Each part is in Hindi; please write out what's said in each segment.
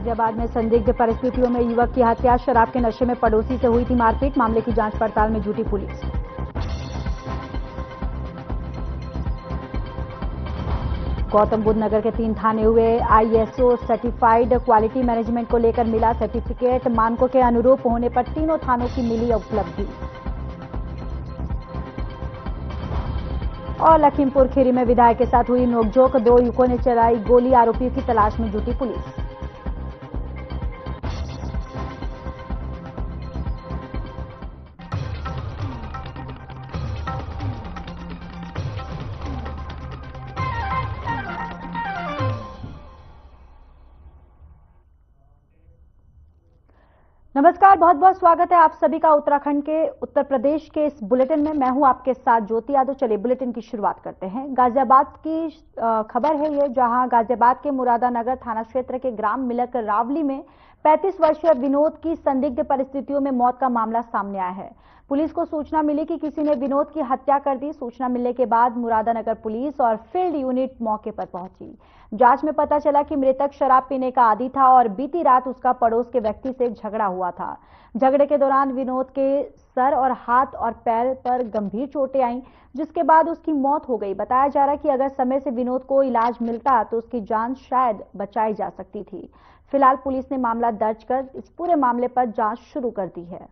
गाजियाबाद में संदिग्ध परिस्थितियों में युवक की हत्या, शराब के नशे में पड़ोसी से हुई थी मारपीट। मामले की जांच पड़ताल में जुटी पुलिस। गौतम बुद्ध नगर के 3 थाने हुए ISO सर्टिफाइड क्वालिटी मैनेजमेंट को लेकर मिला सर्टिफिकेट। मानकों के अनुरूप होने पर तीनों थानों की मिली उपलब्धि। और लखीमपुर खीरी में विधायक के साथ हुई नोकझोंक, 2 युवकों ने चलाई गोली। आरोपियों की तलाश में जुटी पुलिस। नमस्कार, बहुत बहुत स्वागत है आप सभी का उत्तराखंड के उत्तर प्रदेश के इस बुलेटिन में। मैं हूं आपके साथ ज्योति यादव। चलिए बुलेटिन की शुरुआत करते हैं। गाजियाबाद की खबर है ये, जहां गाजियाबाद के मुरादानगर थाना क्षेत्र के ग्राम मिलक रावली में 35 वर्षीय विनोद की संदिग्ध परिस्थितियों में मौत का मामला सामने आया है। पुलिस को सूचना मिली कि किसी ने विनोद की हत्या कर दी। सूचना मिलने के बाद मुरादानगर पुलिस और फील्ड यूनिट मौके पर पहुंची। जांच में पता चला कि मृतक शराब पीने का आदी था और बीती रात उसका पड़ोस के व्यक्ति से झगड़ा हुआ था। झगड़े के दौरान विनोद के सर और हाथ और पैर पर गंभीर चोटें आईं, जिसके बाद उसकी मौत हो गई। बताया जा रहा है कि अगर समय से विनोद को इलाज मिलता तो उसकी जान शायद बचाई जा सकती थी। फिलहाल पुलिस ने मामला दर्ज कर इस पूरे मामले पर जांच शुरू कर दी है।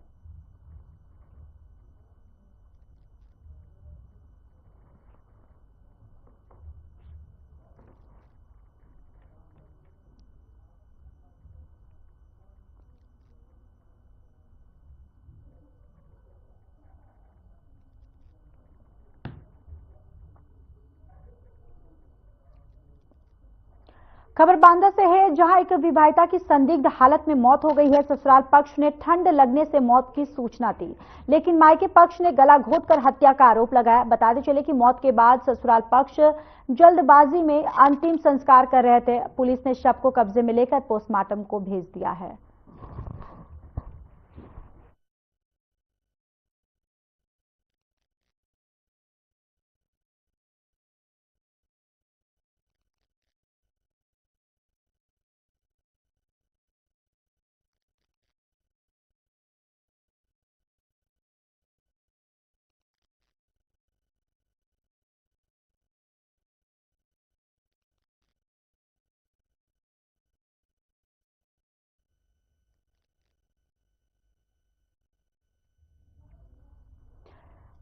खबर बांदा से है, जहां एक विवाहिता की संदिग्ध हालत में मौत हो गई है। ससुराल पक्ष ने ठंड लगने से मौत की सूचना दी, लेकिन मायके पक्ष ने गला घोंटकर हत्या का आरोप लगाया। बताते चले कि मौत के बाद ससुराल पक्ष जल्दबाजी में अंतिम संस्कार कर रहे थे। पुलिस ने शव को कब्जे में लेकर पोस्टमार्टम को भेज दिया है।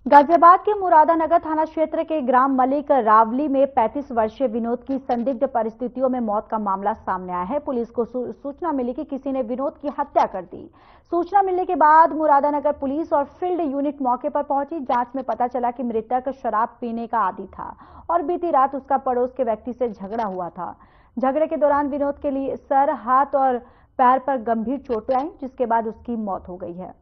गाजियाबाद के मुरादानगर थाना क्षेत्र के ग्राम मलिक रावली में 35 वर्षीय विनोद की संदिग्ध परिस्थितियों में मौत का मामला सामने आया है। पुलिस को सूचना मिली कि किसी ने विनोद की हत्या कर दी। सूचना मिलने के बाद मुरादानगर पुलिस और फील्ड यूनिट मौके पर पहुंची। जांच में पता चला कि मृतक शराब पीने का आदी था और बीती रात उसका पड़ोस के व्यक्ति से झगड़ा हुआ था। झगड़े के दौरान विनोद के लिए सर, हाथ और पैर पर गंभीर चोटें आईं, जिसके बाद उसकी मौत हो गई है।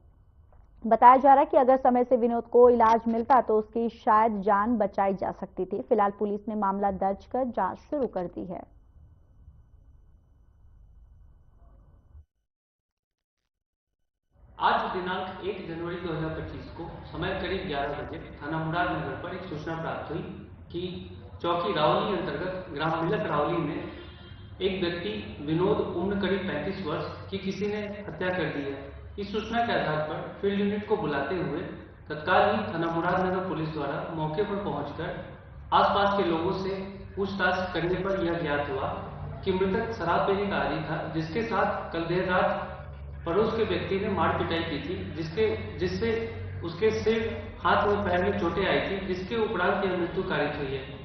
बताया जा रहा है कि अगर समय से विनोद को इलाज मिलता तो उसकी शायद जान बचाई जा सकती थी। फिलहाल पुलिस ने मामला दर्ज कर जांच शुरू कर दी है। आज दिनांक 1 जनवरी 2025 को समय करीब 11 बजे थाना मुरादनगर पर एक सूचना प्राप्त हुई कि चौकी रावली अंतर्गत ग्राम मिलक रावली में एक व्यक्ति विनोद उम्र करीब 35 वर्ष की किसी ने हत्या कर दी है। इस सूचना के आधार पर फील्ड यूनिट को बुलाते हुए तत्काल ही थाना मुरादनगर पुलिस द्वारा मौके पर पहुंचकर आसपास के लोगों से पूछताछ करने पर यह ज्ञात हुआ कि मृतक शराब पीने का आदी था, जिसके साथ कल देर रात पड़ोस के व्यक्ति ने मार पिटाई की थी, जिससे उसके सिर, हाथ और पैर में चोटें आई थी, जिसके उपरांत यह मृत्यु कारित हुई है।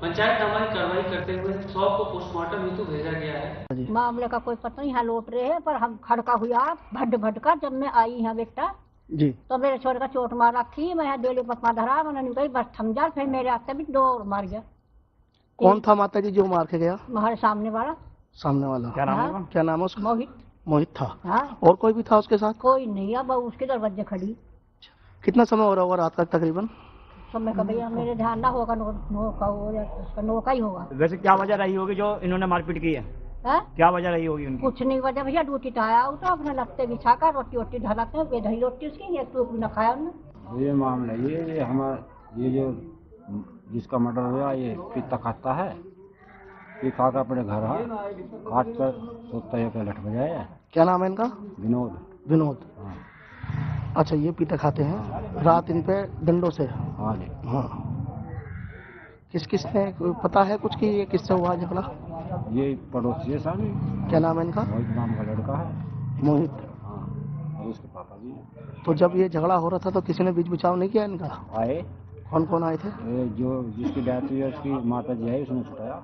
पंचायतनामा की कार्रवाई करते हुए शव को पोस्टमार्टम हेतु भेजा गया है। मामले का कोई पता नहीं, यहाँ लौट रहे हैं पर हम खड़का हुआ भट का। जब मैं आई यहाँ बेटा जी तो मेरे छोटे का चोट मार रखी। मैं यहाँ डेली पकमा धरा, मैंने कही बस थम जा। फिर मेरे आते भी 2 मार गया। कौन था माता जी जो मार के गया? हमारे सामने वाला। क्या नाम है? क्या नाम है उसका? मोहित था। हाँ। और कोई भी था उसके साथ? कोई नहीं, अब उसके दरवाजे खड़ी। कितना समय हो रहा होगा रात का तकरीबन? समय का भैया मेरे ध्यान ना होगा, नौका ही होगा। वैसे क्या वजह रही होगी जो इन्होंने मारपीट की है? क्या वजह रही होगी उनकी? कुछ नहीं वजह भैया, ड्यूटी तो आया तो अपने लगते बिछा कर रोटी ढलाते हैं। बेदही रोटी उसकी, एक टूक न खाया उन्होंने। ये मामला ये हमारा ये जो जिसका मर्डर हुआ ये पिता खाता है ये खाकर अपने घर आ खाट कर सोचता है कि लठ बजाए। क्या नाम है इनका? विनोद। विनोद। हाँ। अच्छा, ये पीते खाते हैं, रात इन पे डंडों से? हाँ जी। हाँ। किसने पता है कुछ कि ये किससे हुआ झगड़ा? ये पड़ोसी है सामने। क्या नाम है इनका? मोहित नाम का लड़का है। मोहित। हाँ, और उसके पापा जी हैं। तो जब ये झगड़ा हो रहा था तो किसी ने बीच बचाव नहीं किया इनका? आए। कौन कौन आए थे? जो जिसकी डेथ हुई है उसकी माता जी है, उसने छुटाया।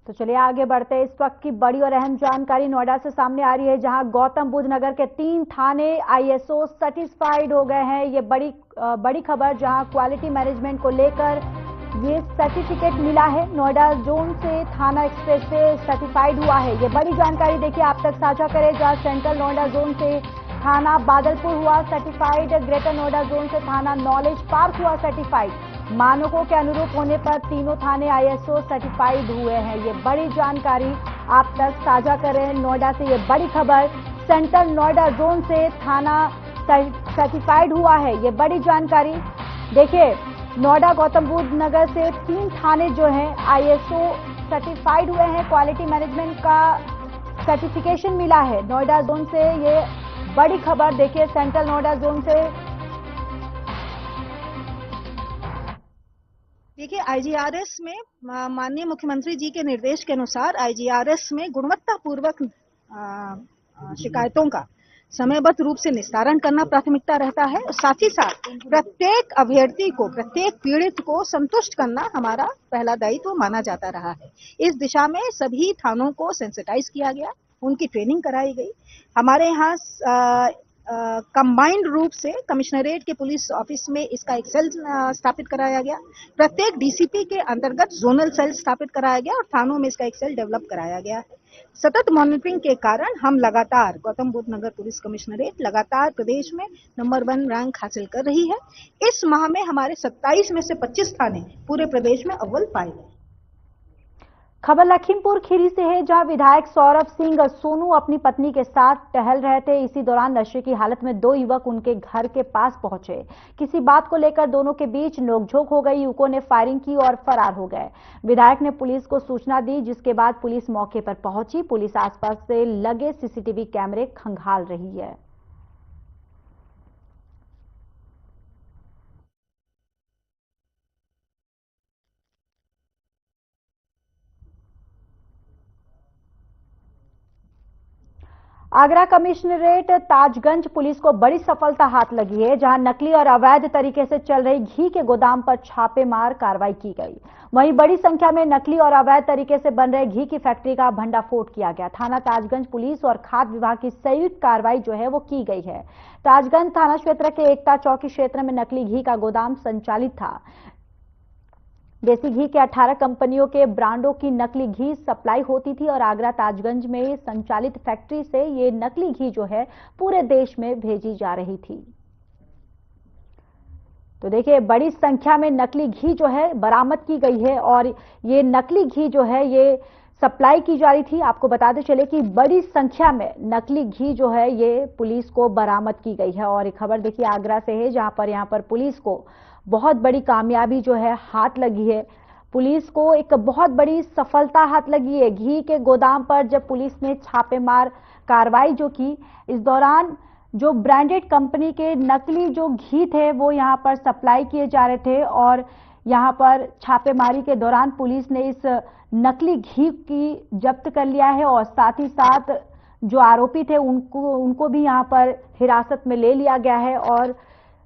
तो चलिए आगे बढ़ते हैं। इस वक्त की बड़ी और अहम जानकारी नोएडा से सामने आ रही है, जहां गौतम बुद्ध नगर के 3 थाने ISO सर्टिफाइड हो गए हैं। ये बड़ी खबर, जहां क्वालिटी मैनेजमेंट को लेकर ये सर्टिफिकेट मिला है। नोएडा जोन से थाना एक्सप्रेसवे सर्टिफाइड हुआ है। ये बड़ी जानकारी देखिए आप तक साझा करें, जहां सेंट्रल नोएडा जोन से थाना बादलपुर हुआ सर्टिफाइड, ग्रेटर नोएडा जोन से थाना नॉलेज पार्क हुआ सर्टिफाइड। मानकों के अनुरूप होने पर तीनों थाने ISO सर्टिफाइड हुए हैं। ये बड़ी जानकारी आप तक साझा कर रहे हैं नोएडा से। ये बड़ी खबर, सेंट्रल नोएडा जोन से थाना सर्टिफाइड हुआ है। ये बड़ी जानकारी देखिए, नोएडा गौतम बुद्ध नगर से 3 थाने जो हैं ISO सर्टिफाइड हुए हैं। क्वालिटी मैनेजमेंट का सर्टिफिकेशन मिला है नोएडा जोन से। ये बड़ी खबर देखिए सेंट्रल नोएडा जोन से। देखिए, IGRS में माननीय मुख्यमंत्री जी के निर्देश के अनुसार IGRS में गुणवत्तापूर्वक शिकायतों का समयबद्ध रूप से निस्तारण करना प्राथमिकता रहता है। साथ ही साथ प्रत्येक अभ्यर्थी को, प्रत्येक पीड़ित को संतुष्ट करना हमारा पहला दायित्व माना जाता रहा है। इस दिशा में सभी थानों को सेंसिटाइज किया गया, उनकी ट्रेनिंग कराई गई। हमारे यहाँ कंबाइंड रूप से कमिश्नरेट के पुलिस ऑफिस में इसका एक सेल स्थापित कराया गया। प्रत्येक DCP के अंतर्गत जोनल सेल स्थापित कराया गया और थानों में इसका एक सेल डेवलप कराया गया है। सतत मॉनिटरिंग के कारण हम लगातार, गौतम बुद्ध नगर पुलिस कमिश्नरेट लगातार प्रदेश में नंबर 1 रैंक हासिल कर रही है। इस माह में हमारे 27 में से 25 थाने पूरे प्रदेश में अव्वल पाए गए। खबर लखीमपुर खीरी से है, जहां विधायक सौरभ सिंह सोनू अपनी पत्नी के साथ टहल रहे थे। इसी दौरान नशे की हालत में 2 युवक उनके घर के पास पहुंचे। किसी बात को लेकर दोनों के बीच नोकझोंक हो गई। युवकों ने फायरिंग की और फरार हो गए। विधायक ने पुलिस को सूचना दी, जिसके बाद पुलिस मौके पर पहुंची। पुलिस आसपास से लगे CCTV कैमरे खंगाल रही है। आगरा कमिश्नरेट ताजगंज पुलिस को बड़ी सफलता हाथ लगी है, जहां नकली और अवैध तरीके से चल रही घी के गोदाम पर छापेमार कार्रवाई की गई। वहीं बड़ी संख्या में नकली और अवैध तरीके से बन रहे घी की फैक्ट्री का भंडाफोड़ किया गया। थाना ताजगंज पुलिस और खाद्य विभाग की संयुक्त कार्रवाई जो है वो की गई है। ताजगंज थाना क्षेत्र के एकता चौकी क्षेत्र में नकली घी का गोदाम संचालित था। देसी घी के 18 कंपनियों के ब्रांडों की नकली घी सप्लाई होती थी और आगरा ताजगंज में संचालित फैक्ट्री से ये नकली घी जो है पूरे देश में भेजी जा रही थी। तो देखिए, बड़ी संख्या में नकली घी जो है बरामद की गई है और ये नकली घी जो है ये सप्लाई की जा रही थी। आपको बताते चले कि बड़ी संख्या में नकली घी जो है ये पुलिस को बरामद की गई है। और एक खबर देखिए आगरा से है, जहां पर यहाँ पर पुलिस को बहुत बड़ी कामयाबी जो है हाथ लगी है। पुलिस को एक बहुत बड़ी सफलता हाथ लगी है। घी के गोदाम पर जब पुलिस ने छापेमार कार्रवाई जो की, इस दौरान जो ब्रांडेड कंपनी के नकली जो घी थे वो यहाँ पर सप्लाई किए जा रहे थे और यहाँ पर छापेमारी के दौरान पुलिस ने इस नकली घी की जब्त कर लिया है और साथ ही साथ जो आरोपी थे उनको भी यहाँ पर हिरासत में ले लिया गया है। और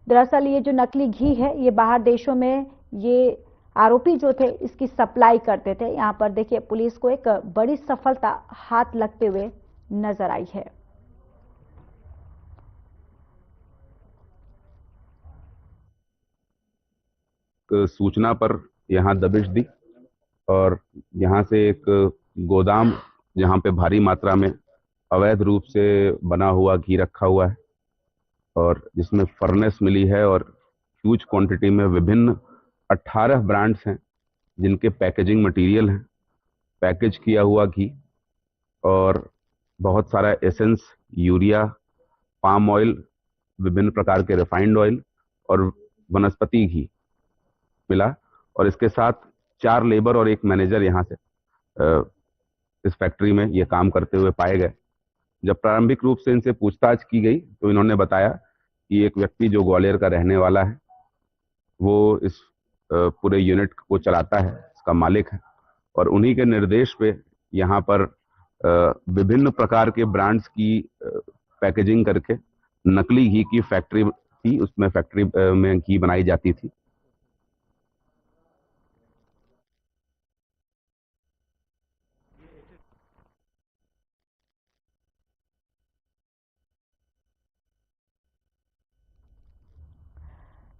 दरअसल ये जो नकली घी है ये बाहर देशों में ये आरोपी जो थे इसकी सप्लाई करते थे। यहाँ पर देखिए पुलिस को एक बड़ी सफलता हाथ लगते हुए नजर आई है। सूचना पर यहाँ दबिश दी और यहाँ से एक गोदाम जहाँ पे भारी मात्रा में अवैध रूप से बना हुआ घी रखा हुआ है और जिसमें फर्नेस मिली है और ह्यूज क्वांटिटी में विभिन्न 18 ब्रांड्स हैं जिनके पैकेजिंग मटेरियल हैं, पैकेज किया हुआ घी और बहुत सारा एसेंस, यूरिया, पाम ऑयल, विभिन्न प्रकार के रिफाइंड ऑयल और वनस्पति घी मिला। और इसके साथ 4 लेबर और 1 मैनेजर यहाँ से इस फैक्ट्री में ये काम करते हुए पाए गए। जब प्रारंभिक रूप से इनसे पूछताछ की गई तो इन्होंने बताया कि एक व्यक्ति जो ग्वालियर का रहने वाला है, वो इस पूरे यूनिट को चलाता है, इसका मालिक है, और उन्हीं के निर्देश पे यहाँ पर विभिन्न प्रकार के ब्रांड्स की पैकेजिंग करके नकली घी की फैक्ट्री थी, उसमें फैक्ट्री में घी बनाई जाती थी।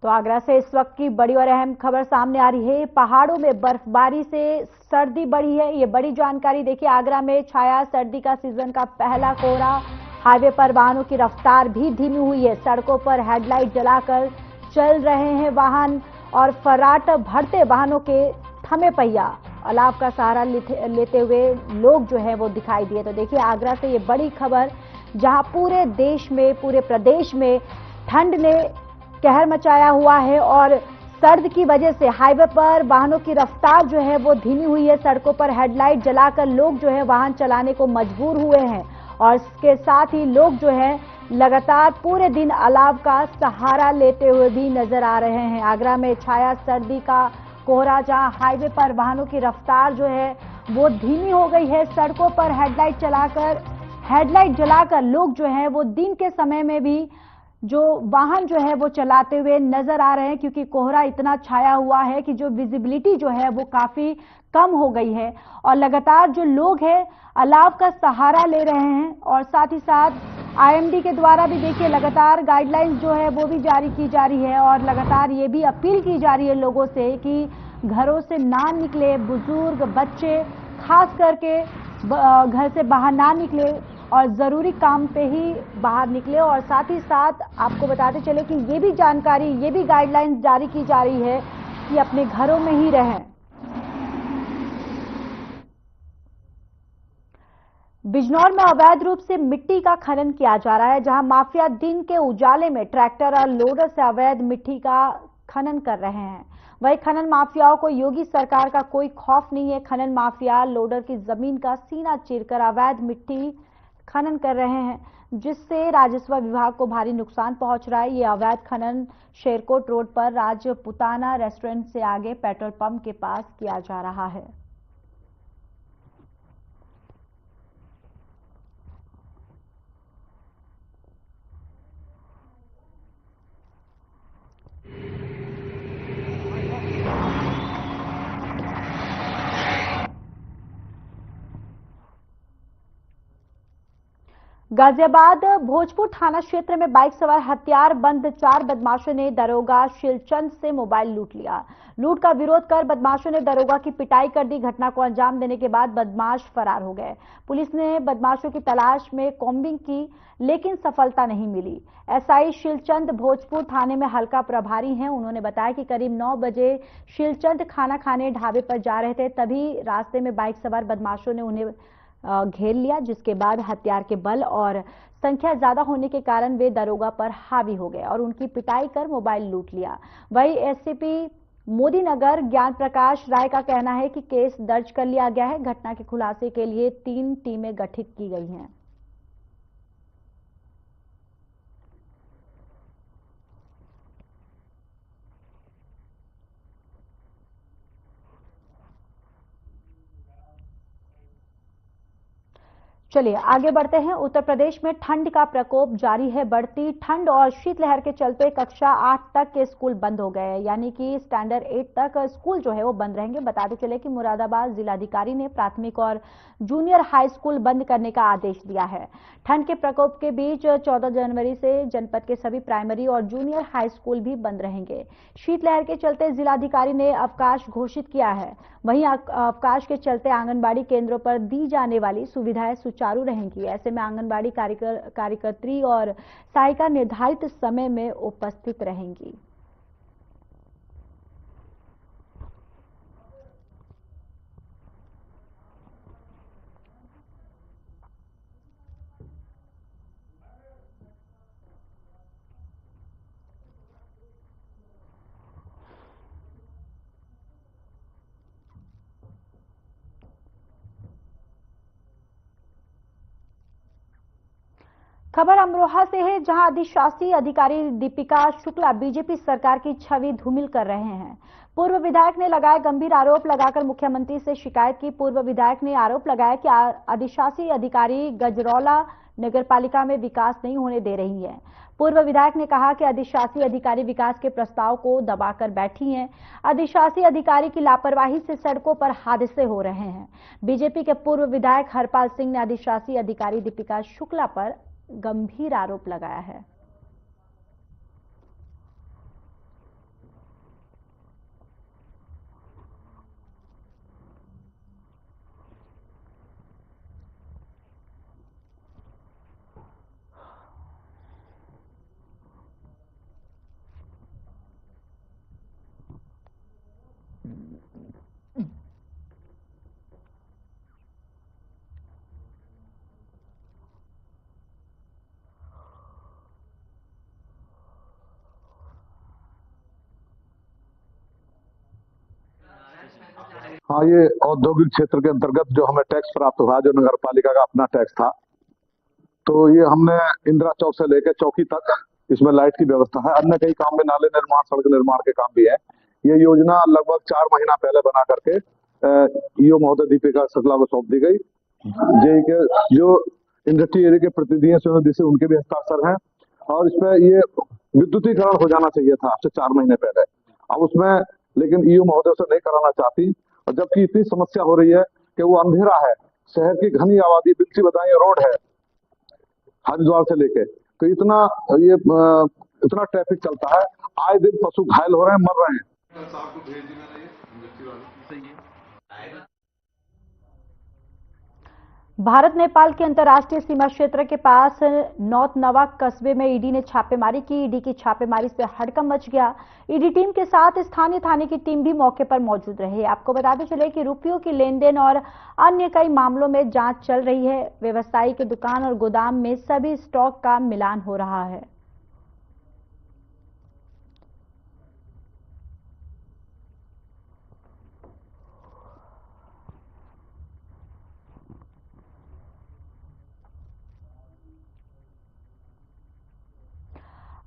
तो आगरा से इस वक्त की बड़ी और अहम खबर सामने आ रही है। पहाड़ों में बर्फबारी से सर्दी बढ़ी है, ये बड़ी जानकारी। देखिए, आगरा में छाया सर्दी का सीजन का पहला कोहरा। हाईवे पर वाहनों की रफ्तार भी धीमी हुई है। सड़कों पर हेडलाइट जलाकर चल रहे हैं वाहन और फर्राट भरते वाहनों के थमे पहिया, अलाव का सहारा लेते हुए लोग जो है वो दिखाई दिए। तो देखिए, आगरा से ये बड़ी खबर, जहां पूरे देश में, पूरे प्रदेश में ठंड ने कहर मचाया हुआ है और सर्द की वजह से हाईवे पर वाहनों की रफ्तार जो है वो धीमी हुई है। सड़कों पर हेडलाइट जलाकर लोग जो है वाहन चलाने को मजबूर हुए हैं और इसके साथ ही लोग जो है लगातार पूरे दिन अलाव का सहारा लेते हुए भी नजर आ रहे हैं। आगरा में छाया सर्दी का कोहरा, जहां हाईवे पर वाहनों की रफ्तार जो है वो धीमी हो गई है। सड़कों पर हेडलाइट जलाकर लोग जो है वो दिन के समय में भी जो वाहन जो है वो चलाते हुए नजर आ रहे हैं, क्योंकि कोहरा इतना छाया हुआ है कि जो विजिबिलिटी जो है वो काफी कम हो गई है और लगातार जो लोग हैं अलाव का सहारा ले रहे हैं। और साथ ही साथ आईएमडी के द्वारा भी देखिए लगातार गाइडलाइंस जो है वो भी जारी की जा रही है और लगातार ये भी अपील की जा रही है लोगों से कि घरों से ना निकले, बुजुर्ग, बच्चे खास करके घर से बाहर ना निकले और जरूरी काम पे ही बाहर निकले। और साथ ही साथ आपको बताते चले कि ये भी जानकारी, ये भी गाइडलाइंस जारी की जा रही है कि अपने घरों में ही रहें। बिजनौर में अवैध रूप से मिट्टी का खनन किया जा रहा है, जहां माफिया दिन के उजाले में ट्रैक्टर और लोडर से अवैध मिट्टी का खनन कर रहे हैं। वही खनन माफियाओं को योगी सरकार का कोई खौफ नहीं है। खनन माफिया लोडर की जमीन का सीना चीरकर अवैध मिट्टी खनन कर रहे हैं, जिससे राजस्व विभाग को भारी नुकसान पहुंच रहा है। ये अवैध खनन शेरकोट रोड पर राजपुताना रेस्टोरेंट से आगे पेट्रोल पंप के पास किया जा रहा है। गाजियाबाद भोजपुर थाना क्षेत्र में बाइक सवार हथियार बंद 4 बदमाशों ने दरोगा शिलचंद से मोबाइल लूट लिया। लूट का विरोध कर बदमाशों ने दरोगा की पिटाई कर दी। घटना को अंजाम देने के बाद बदमाश फरार हो गए। पुलिस ने बदमाशों की तलाश में कॉम्बिंग की, लेकिन सफलता नहीं मिली। एसआई शिलचंद भोजपुर थाने में हल्का प्रभारी हैं। उन्होंने बताया कि करीब 9 बजे शिलचंद खाना खाने ढाबे पर जा रहे थे, तभी रास्ते में बाइक सवार बदमाशों ने उन्हें घेर लिया, जिसके बाद हथियार के बल और संख्या ज्यादा होने के कारण वे दरोगा पर हावी हो गए और उनकी पिटाई कर मोबाइल लूट लिया। वही एससीपी मोदीनगर ज्ञान प्रकाश राय का कहना है कि केस दर्ज कर लिया गया है। घटना के खुलासे के लिए 3 टीमें गठित की गई हैं। चलिए आगे बढ़ते हैं। उत्तर प्रदेश में ठंड का प्रकोप जारी है। बढ़ती ठंड और शीतलहर के चलते कक्षा 8 तक के स्कूल बंद हो गए हैं, यानी कि स्टैंडर्ड 8 तक स्कूल जो है वो बंद रहेंगे। बताते चले कि मुरादाबाद जिलाधिकारी ने प्राथमिक और जूनियर हाई स्कूल बंद करने का आदेश दिया है। ठंड के प्रकोप के बीच 14 जनवरी से जनपद के सभी प्राइमरी और जूनियर हाई स्कूल भी बंद रहेंगे। शीतलहर के चलते जिलाधिकारी ने अवकाश घोषित किया है। वहीं अवकाश के चलते आंगनबाड़ी केंद्रों पर दी जाने वाली सुविधाएं सुचारू रहेंगी। ऐसे में आंगनबाड़ी कार्यकर्त्री और सहायिका निर्धारित समय में उपस्थित रहेंगी। खबर अमरोहा से है, जहां अधिशासी अधिकारी दीपिका शुक्ला बीजेपी सरकार की छवि धूमिल कर रहे हैं। पूर्व विधायक ने लगाए गंभीर आरोप लगाकर मुख्यमंत्री से शिकायत की। पूर्व विधायक ने आरोप लगाया कि अधिशासी अधिकारी गजरौला नगरपालिका में विकास नहीं होने दे रही है। पूर्व विधायक ने कहा कि अधिशासी अधिकारी विकास के प्रस्ताव को दबाकर बैठी हैं। अधिशासी अधिकारी की लापरवाही से सड़कों पर हादसे हो रहे हैं। बीजेपी के पूर्व विधायक हरपाल सिंह ने अधिशासी अधिकारी दीपिका शुक्ला पर गंभीर आरोप लगाया है। हाँ, ये औद्योगिक क्षेत्र के अंतर्गत जो हमें टैक्स प्राप्त हुआ, जो नगर पालिका का अपना टैक्स था, तो ये हमने इंदिरा चौक से लेकर चौकी तक इसमें लाइट की व्यवस्था है। अन्य कई काम में नाले निर्माण, सड़क निर्माण के काम भी है। ये योजना लगभग 4 महीना पहले बना करके ईओ महोदय दीपिका शुक्ला को सौंप दी गई। जेई के जो इंडस्ट्री एरिया के प्रतिनिधि हैं, जिससे उनके भी हस्ताक्षर हैं, और इसमें ये विद्युतीकरण हो जाना चाहिए था अब से 4 महीने पहले। अब उसमें लेकिन ईओ महोदय उसे नहीं कराना चाहती, और जबकि इतनी समस्या हो रही है कि वो अंधेरा है, शहर की घनी आबादी, बिल्ची बताइए रोड है हरिद्वार से लेके, तो इतना ट्रैफिक चलता है, आए दिन पशु घायल हो रहे हैं, मर रहे हैं। भारत नेपाल के अंतर्राष्ट्रीय सीमा क्षेत्र के पास नौतनवा कस्बे में ईडी ने छापेमारी की। ईडी की छापेमारी से हड़कंप मच गया। ईडी टीम के साथ स्थानीय थाने की टीम भी मौके पर मौजूद रही। आपको बताते चले कि रुपयों की लेनदेन और अन्य कई मामलों में जांच चल रही है। व्यवसायी की दुकान और गोदाम में सभी स्टॉक का मिलान हो रहा है।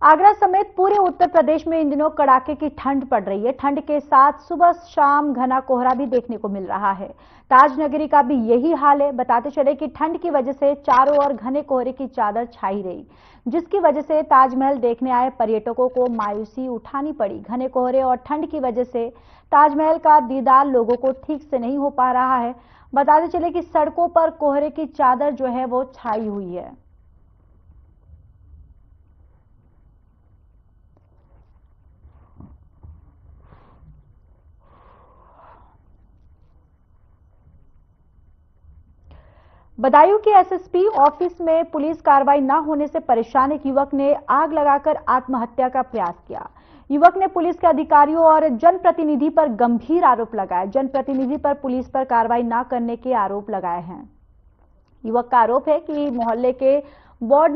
आगरा समेत पूरे उत्तर प्रदेश में इन दिनों कड़ाके की ठंड पड़ रही है। ठंड के साथ सुबह शाम घना कोहरा भी देखने को मिल रहा है। ताजनगरी का भी यही हाल है। बताते चले कि ठंड की वजह से चारों ओर घने कोहरे की चादर छाई रही, जिसकी वजह से ताजमहल देखने आए पर्यटकों को मायूसी उठानी पड़ी। घने कोहरे और ठंड की वजह से ताजमहल का दीदार लोगों को ठीक से नहीं हो पा रहा है। बताते चले कि सड़कों पर कोहरे की चादर जो है वो छाई हुई है। बदायूं के एसएसपी ऑफिस में पुलिस कार्रवाई न होने से परेशान एक युवक ने आग लगाकर आत्महत्या का प्रयास किया। युवक ने पुलिस के अधिकारियों और जनप्रतिनिधि पर गंभीर आरोप लगाए। जनप्रतिनिधि पर पुलिस पर कार्रवाई न करने के आरोप लगाए हैं। युवक का आरोप है कि मोहल्ले के वार्ड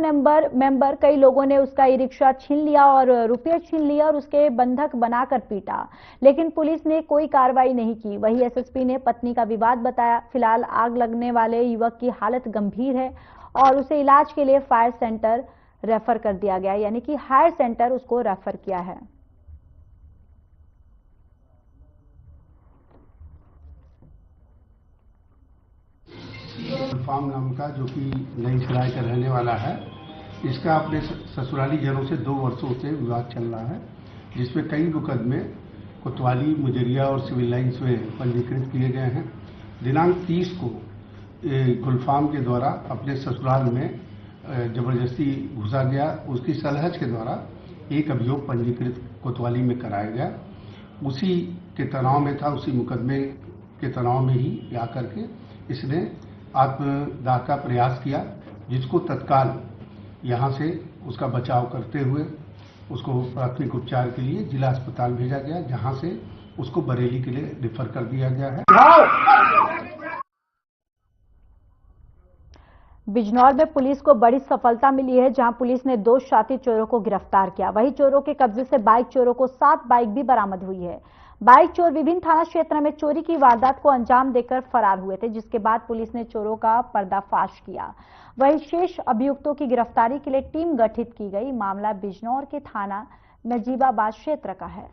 मेंबर कई लोगों ने उसका ई रिक्शा छीन लिया और रुपये छीन लिया और उसके बंधक बनाकर पीटा, लेकिन पुलिस ने कोई कार्रवाई नहीं की। वही एसएसपी ने पत्नी का विवाद बताया। फिलहाल आग लगने वाले युवक की हालत गंभीर है और उसे इलाज के लिए फायर सेंटर रेफर कर दिया गया, यानी कि हायर सेंटर उसको रेफर किया है। गुलफाम नाम का, जो कि नई सराय का रहने वाला है, इसका अपने ससुराली जनों से 2 वर्षों से विवाद चल रहा है, जिसमें कई मुकदमे कोतवाली, मुजरिया और सिविल लाइन्स में पंजीकृत किए गए हैं। दिनांक 30 को गुलफाम के द्वारा अपने ससुराल में जबरदस्ती घुसा गया। उसकी सलहज के द्वारा एक अभियोग पंजीकृत कोतवाली में कराया गया। उसी के तनाव में था, उसी मुकदमे के तनाव में ही आकर के इसने आत्मदाह का प्रयास किया, जिसको तत्काल यहाँ से उसका बचाव करते हुए उसको प्राथमिक उपचार के लिए जिला अस्पताल भेजा गया, जहाँ से उसको बरेली के लिए रेफर कर दिया गया है। बिजनौर में पुलिस को बड़ी सफलता मिली है, जहां पुलिस ने 2 शातिर चोरों को गिरफ्तार किया। वहीं चोरों के कब्जे से बाइक चोरों को 7 बाइक भी बरामद हुई है। बाइक चोर विभिन्न थाना क्षेत्र में चोरी की वारदात को अंजाम देकर फरार हुए थे, जिसके बाद पुलिस ने चोरों का पर्दाफाश किया। वहीं शेष अभियुक्तों की गिरफ्तारी के लिए टीम गठित की गई। मामला बिजनौर के थाना नजीबाबाद क्षेत्र का है।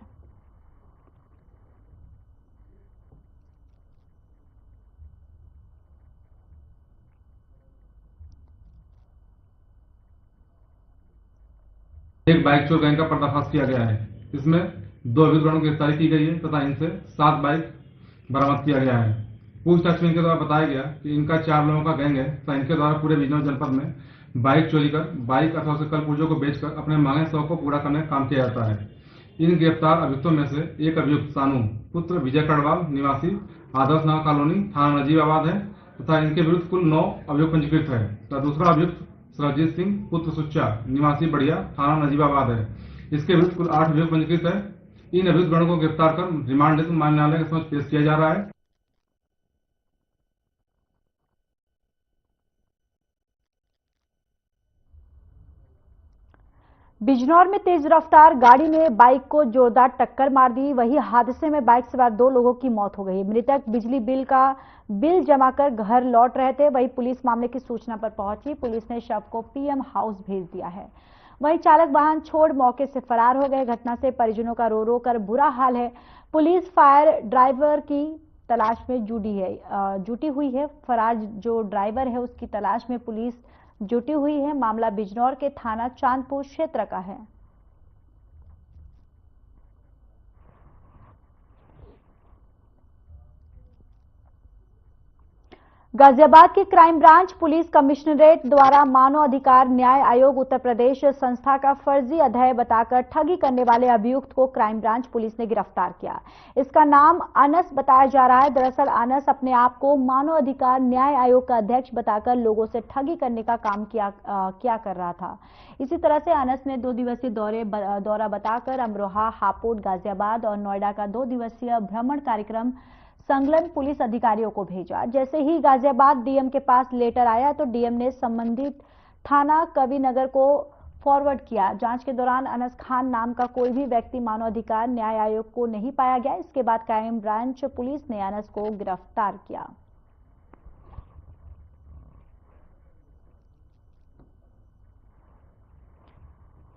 एक बाइक चोर गैंग का पर्दाफाश किया गया है। इसमें 2 अभियुक्तों की गिरफ्तारी की गई है तथा इनसे 7 बाइक बरामद किया गया है। पूछताछ में इनके द्वारा बताया गया कि इनका 4 लोगों का गैंग है तथा इनके द्वारा पूरे बिजनौर जनपद में बाइक चोरी कर बाइक अथवा उसके कल पुर्जों को बेचकर अपने मांगे शौक को पूरा करने का काम किया जाता है। इन गिरफ्तार अभियुक्तों में से एक अभियुक्त सानू पुत्र विजय कड़वाल निवासी आदर्श नगर कॉलोनी थाना नजीबाबाद है तथा इनके विरुद्ध कुल 9 अभियोग पंजीकृत है तथा दूसरा अभियुक्त सरजीत सिंह पुत्र सुच्चा निवासी बढ़िया थाना नजीबाबाद है। इसके विरुद्ध कुल 8 अभियोग पंजीकृत है। इन अभियुक्त गणों को गिरफ्तार कर रिमांड हेतु न्यायालय के समक्ष पेश किया जा रहा है। बिजनौर में तेज रफ्तार गाड़ी ने बाइक को जोरदार टक्कर मार दी। वहीं हादसे में बाइक सवार 2 लोगों की मौत हो गई। मृतक बिजली बिल का बिल जमा कर घर लौट रहे थे। वहीं पुलिस मामले की सूचना पर पहुंची। पुलिस ने शव को पीएम हाउस भेज दिया है। वहीं चालक वाहन छोड़ मौके से फरार हो गए। घटना से परिजनों का रो रो कर बुरा हाल है। पुलिस फायर ड्राइवर की तलाश में जुटी हुई है। फरार जो ड्राइवर है उसकी तलाश में पुलिस जुटी हुई है। मामला बिजनौर के थाना चांदपुर क्षेत्र का है। गाजियाबाद की क्राइम ब्रांच पुलिस कमिश्नरेट द्वारा मानव अधिकार न्याय आयोग उत्तर प्रदेश संस्था का फर्जी अध्यय बताकर ठगी करने वाले अभियुक्त को क्राइम ब्रांच पुलिस ने गिरफ्तार किया। इसका नाम अनस बताया जा रहा है। दरअसल अनस अपने आप को मानव अधिकार न्याय आयोग का अध्यक्ष बताकर लोगों से ठगी करने का काम किया कर रहा था। इसी तरह से अनस ने 2 दिवसीय दौरा बताकर अमरोहा, हापुड़, गाजियाबाद और नोएडा का 2 दिवसीय भ्रमण कार्यक्रम संलग्न पुलिस अधिकारियों को भेजा। जैसे ही गाजियाबाद डीएम के पास लेटर आया तो डीएम ने संबंधित थाना कविनगर को फॉरवर्ड किया। जांच के दौरान अनस खान नाम का कोई भी व्यक्ति मानव अधिकार न्याय आयोग को नहीं पाया गया। इसके बाद क्राइम ब्रांच पुलिस ने अनस को गिरफ्तार किया।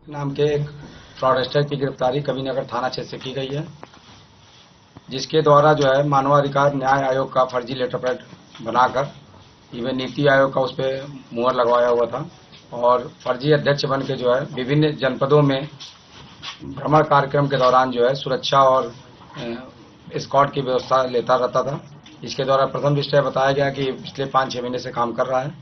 नाम के एक फ्रॉडस्टर की गिरफ्तारी कविनगर थाना क्षेत्र से की गई है, जिसके द्वारा जो है मानवाधिकार न्याय आयोग का फर्जी लेटर पैड बनाकर इवन नीति आयोग का उस पर मुहर लगवाया हुआ था और फर्जी अध्यक्ष बन के जो है विभिन्न जनपदों में भ्रमण कार्यक्रम के दौरान जो है सुरक्षा और स्कॉट की व्यवस्था लेता रहता था। इसके द्वारा प्रथम दृष्टया बताया गया कि पिछले 5-6 महीने से काम कर रहा है,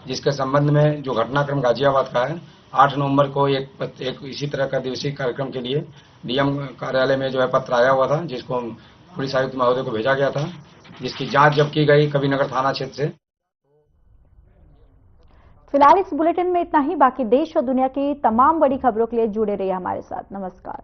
जिसके संबंध में जो घटनाक्रम गाजियाबाद का है 8 नवंबर को एक इसी तरह का दिवसीय कार्यक्रम के लिए डीएम कार्यालय में जो है पत्र आया हुआ था, जिसको पुलिस आयुक्त महोदय को भेजा गया था, जिसकी जांच जब की गई कविनगर थाना क्षेत्र से। फिलहाल इस बुलेटिन में इतना ही। बाकी देश और दुनिया की तमाम बड़ी खबरों के लिए जुड़े रहिए हमारे साथ। नमस्कार।